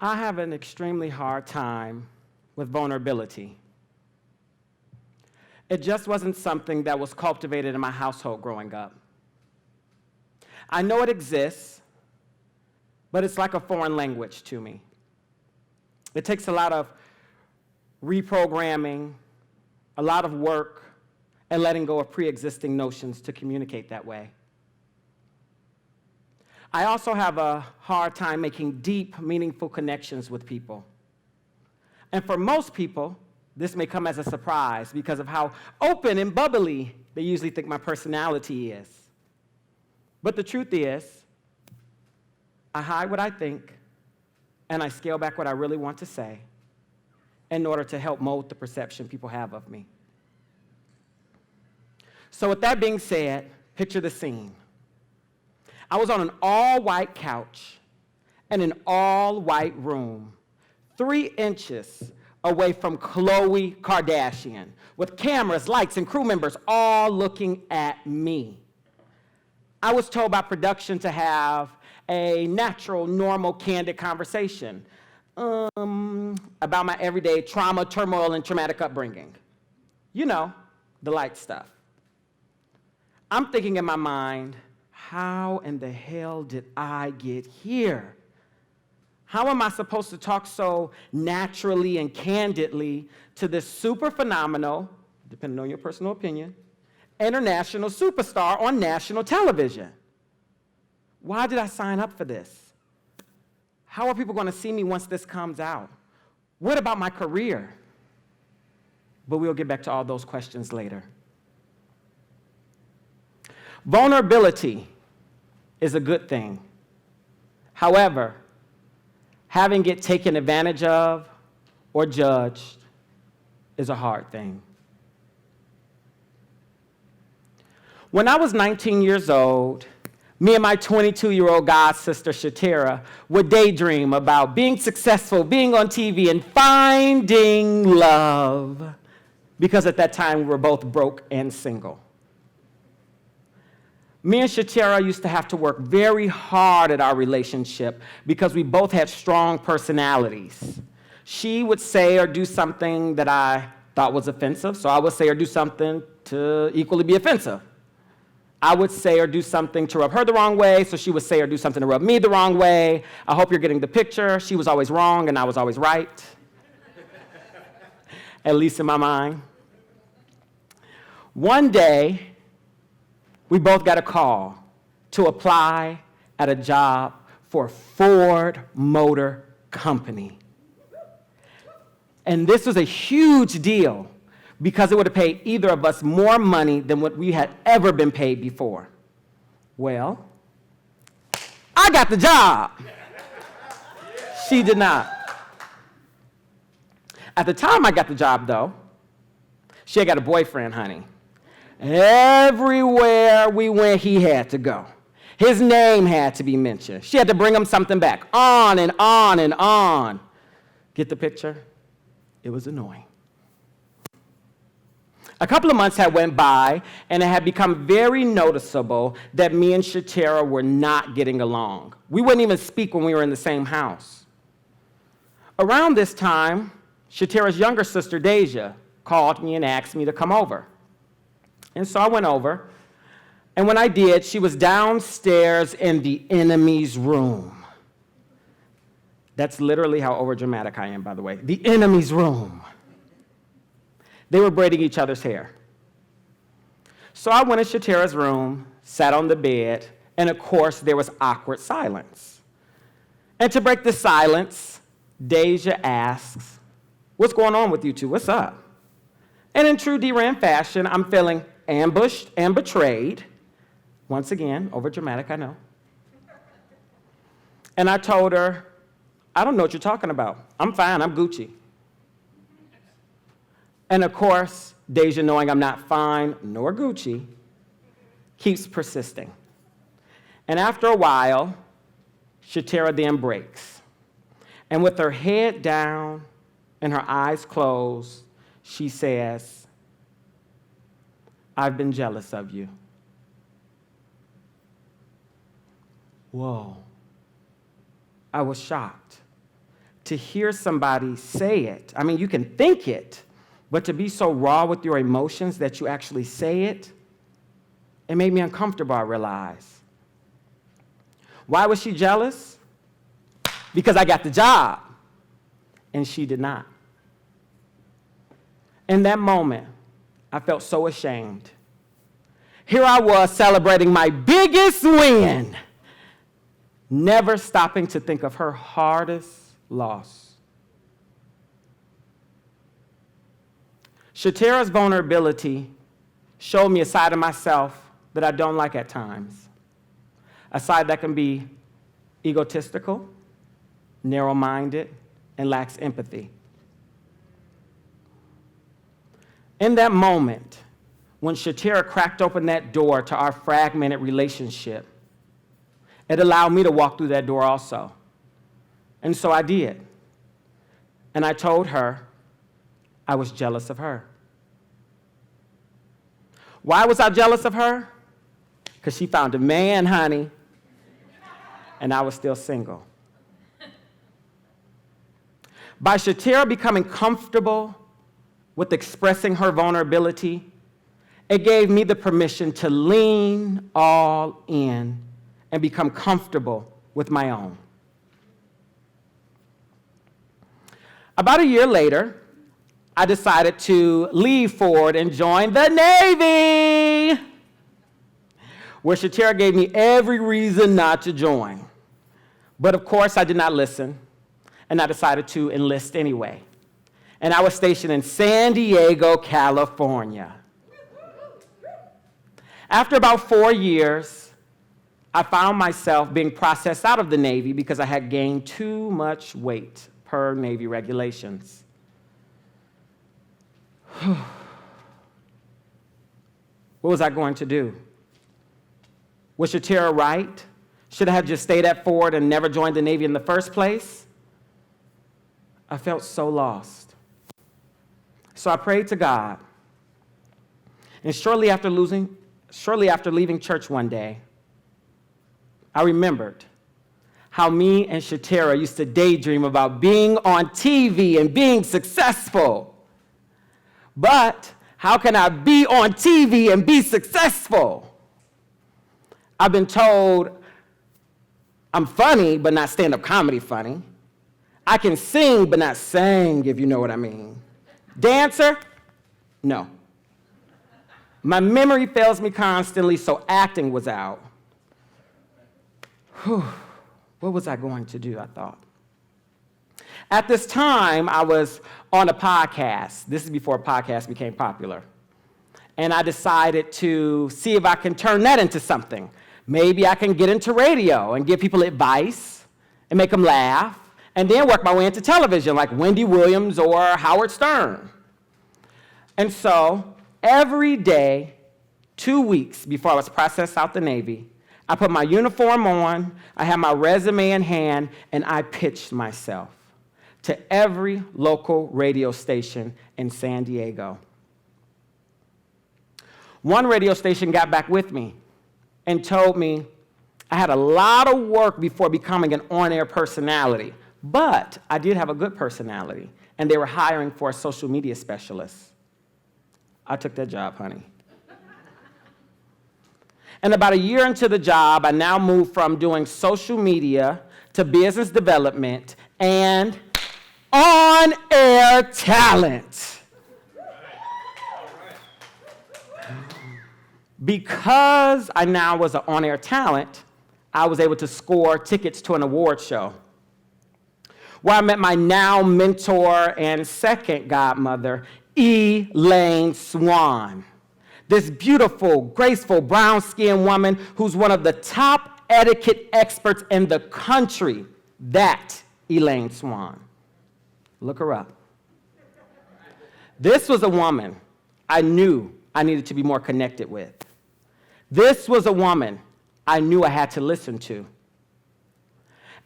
I have an extremely hard time with vulnerability. It just wasn't something that was cultivated in my household growing up. I know it exists, but it's like a foreign language to me. It takes a lot of reprogramming, a lot of work, and letting go of pre-existing notions to communicate that way. I also have a hard time making deep, meaningful connections with people. And for most people, this may come as a surprise because of how open and bubbly they usually think my personality is. But the truth is, I hide what I think, and I scale back what I really want to say in order to help mold the perception people have of me. So with that being said, picture the scene. I was on an all-white couch in an all-white room, 3 inches away from Khloe Kardashian, with cameras, lights, and crew members all looking at me. I was told by production to have a natural, normal, candid conversation about my everyday trauma, turmoil, and traumatic upbringing. You know, the light stuff. I'm thinking in my mind, how in the hell did I get here? How am I supposed to talk so naturally and candidly to this super phenomenal, depending on your personal opinion, international superstar on national television? Why did I sign up for this? How are people going to see me once this comes out? What about my career? But we'll get back to all those questions later. Vulnerability is a good thing. However, having it taken advantage of or judged is a hard thing. When I was 19 years old, me and my 22-year-old god sister, Shatira, would daydream about being successful, being on TV, and finding love, because at that time we were both broke and single. Me and Shatira used to have to work very hard at our relationship because we both had strong personalities. She would say or do something that I thought was offensive, so I would say or do something to equally be offensive. I would say or do something to rub her the wrong way, so she would say or do something to rub me the wrong way. I hope you're getting the picture. She was always wrong and I was always right, at least in my mind. One day, we both got a call to apply at a job for Ford Motor Company. And this was a huge deal because it would have paid either of us more money than what we had ever been paid before. Well, I got the job. She did not. At the time I got the job, though, she had got a boyfriend, honey. Everywhere we went, he had to go. His name had to be mentioned. She had to bring him something back. On and on and on. Get the picture? It was annoying. A couple of months had went by, and it had become very noticeable that me and Shatira were not getting along. We wouldn't even speak when we were in the same house. Around this time, Shatira's younger sister, Deja, called me and asked me to come over. And so I went over, and when I did, she was downstairs in the enemy's room. That's literally how overdramatic I am, by the way. The enemy's room. They were braiding each other's hair. So I went in Shatira's room, sat on the bed, and of course, there was awkward silence. And to break the silence, Deja asks, "What's going on with you two? What's up?" And in true Deeran fashion, I'm feeling ambushed and betrayed. Once again, overdramatic, I know. And I told her, "I don't know what you're talking about. I'm fine, I'm Gucci." And of course, Deja, knowing I'm not fine nor Gucci, keeps persisting. And after a while, Shatira then breaks. And with her head down and her eyes closed, she says, "I've been jealous of you." Whoa. I was shocked. to hear somebody say it. I mean, you can think it, but to be so raw with your emotions that you actually say it, it made me uncomfortable, I realized. Why was she jealous? Because I got the job, and she did not. In that moment, I felt so ashamed. Here I was celebrating my biggest win, never stopping to think of her hardest loss. Shatira's vulnerability showed me a side of myself that I don't like at times, a side that can be egotistical, narrow-minded, and lacks empathy. In that moment, when Shatira cracked open that door to our fragmented relationship, it allowed me to walk through that door also. And so I did. And I told her I was jealous of her. Why was I jealous of her? Because she found a man, honey, and I was still single. By Shatira becoming comfortable with expressing her vulnerability, it gave me the permission to lean all in and become comfortable with my own. About a year later, I decided to leave Ford and join the Navy, where Shatira gave me every reason not to join. But of course, I did not listen, and I decided to enlist anyway. And I was stationed in San Diego, California. After about 4 years, I found myself being processed out of the Navy because I had gained too much weight per Navy regulations. What was I going to do? Was Shatira right? Should I have just stayed at Ford and never joined the Navy in the first place? I felt so lost. So I prayed to God. And shortly after leaving church one day, I remembered how me and Shatira used to daydream about being on TV and being successful. But how can I be on TV and be successful? I've been told I'm funny, but not stand-up comedy funny. I can sing, but not sing, if you know what I mean. Dancer? No. My memory fails me constantly, so acting was out. What was I going to do, I thought. At this time, I was on a podcast. This is before podcasts became popular. And I decided to see if I can turn that into something. Maybe I can get into radio and give people advice and make them laugh, and then work my way into television like Wendy Williams or Howard Stern. And so every day, 2 weeks before I was processed out the Navy, I put my uniform on, I had my resume in hand, and I pitched myself to every local radio station in San Diego. One radio station got back with me and told me I had a lot of work before becoming an on-air personality, but I did have a good personality, and they were hiring for a social media specialist. I took that job, honey. And about a year into the job, I now moved from doing social media to business development and on-air talent. Because I now was an on-air talent, I was able to score tickets to an award show, where I met my now mentor and second godmother, Elaine Swan. This beautiful, graceful, brown-skinned woman who's one of the top etiquette experts in the country. That Elaine Swan. Look her up. This was a woman I knew I needed to be more connected with. This was a woman I knew I had to listen to.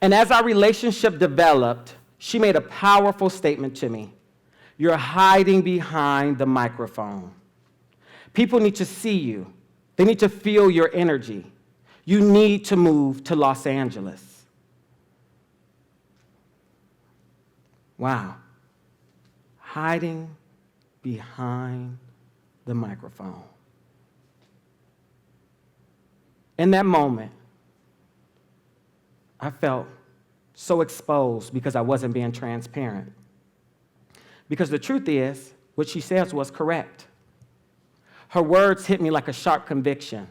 And as our relationship developed, she made a powerful statement to me. You're hiding behind the microphone. People need to see you. They need to feel your energy. You need to move to Los Angeles. Wow. Hiding behind the microphone. In that moment, I felt so exposed because I wasn't being transparent. Because the truth is, what she says was correct. Her words hit me like a sharp conviction.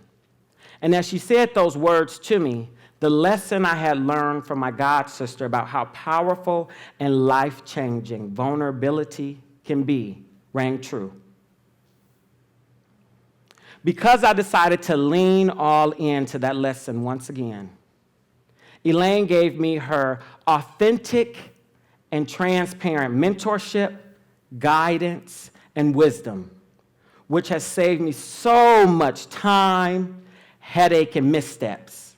And as she said those words to me, the lesson I had learned from my god sister about how powerful and life-changing vulnerability can be rang true. Because I decided to lean all into that lesson once again, Elaine gave me her authentic and transparent mentorship, guidance, and wisdom, which has saved me so much time, headache, and missteps.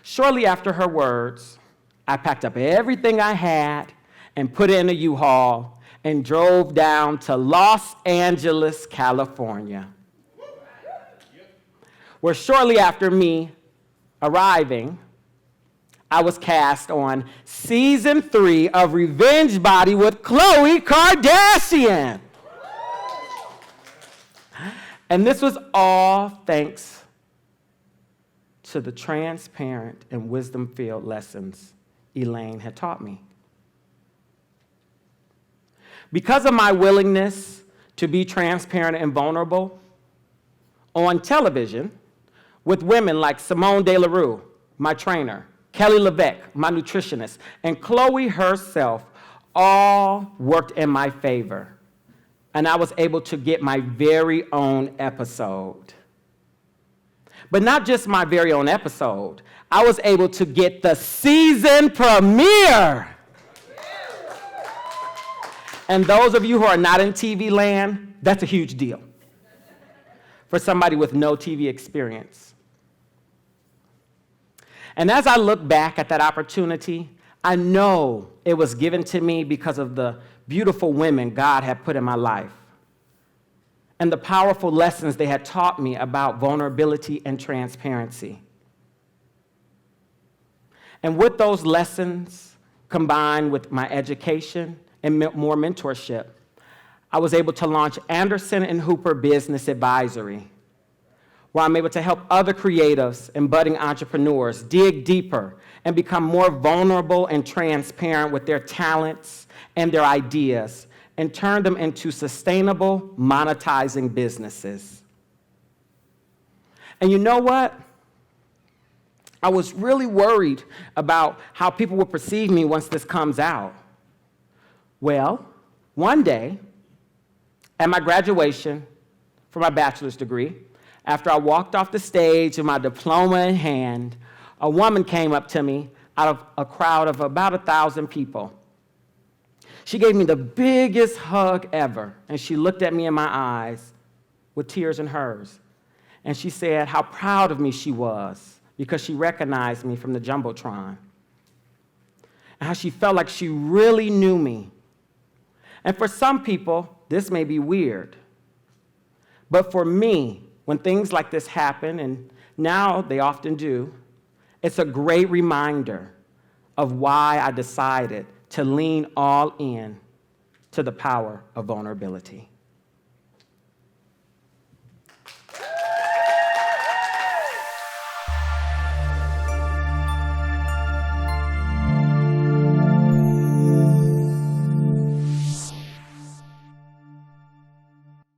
Shortly after her words, I packed up everything I had and put it in a U-Haul and drove down to Los Angeles, California, where shortly after me arriving, I was cast on season 3 of Revenge Body with Khloe Kardashian. And this was all thanks to the transparent and wisdom-filled lessons Elaine had taught me. Because of my willingness to be transparent and vulnerable on television with women like Simone De La Rue, my trainer, Kelly LeVeque, my nutritionist, and Khloe herself all worked in my favor. And I was able to get my very own episode. But not just my very own episode. I was able to get the season premiere. And those of you who are not in TV land, that's a huge deal for somebody with no TV experience. And as I look back at that opportunity, I know it was given to me because of the beautiful women God had put in my life and the powerful lessons they had taught me about vulnerability and transparency. And with those lessons, combined with my education and more mentorship, I was able to launch Anderson and Hooper Business Advisory, where I'm able to help other creatives and budding entrepreneurs dig deeper and become more vulnerable and transparent with their talents and their ideas and turn them into sustainable, monetizing businesses. And you know what? I was really worried about how people would perceive me once this comes out. Well, one day, at my graduation for my bachelor's degree, after I walked off the stage with my diploma in hand, a woman came up to me out of a crowd of about 1,000 people. She gave me the biggest hug ever, and she looked at me in my eyes with tears in hers. And she said how proud of me she was because she recognized me from the Jumbotron, and how she felt like she really knew me. And for some people, this may be weird, but for me, when things like this happen, and now they often do, it's a great reminder of why I decided to lean all in to the power of vulnerability.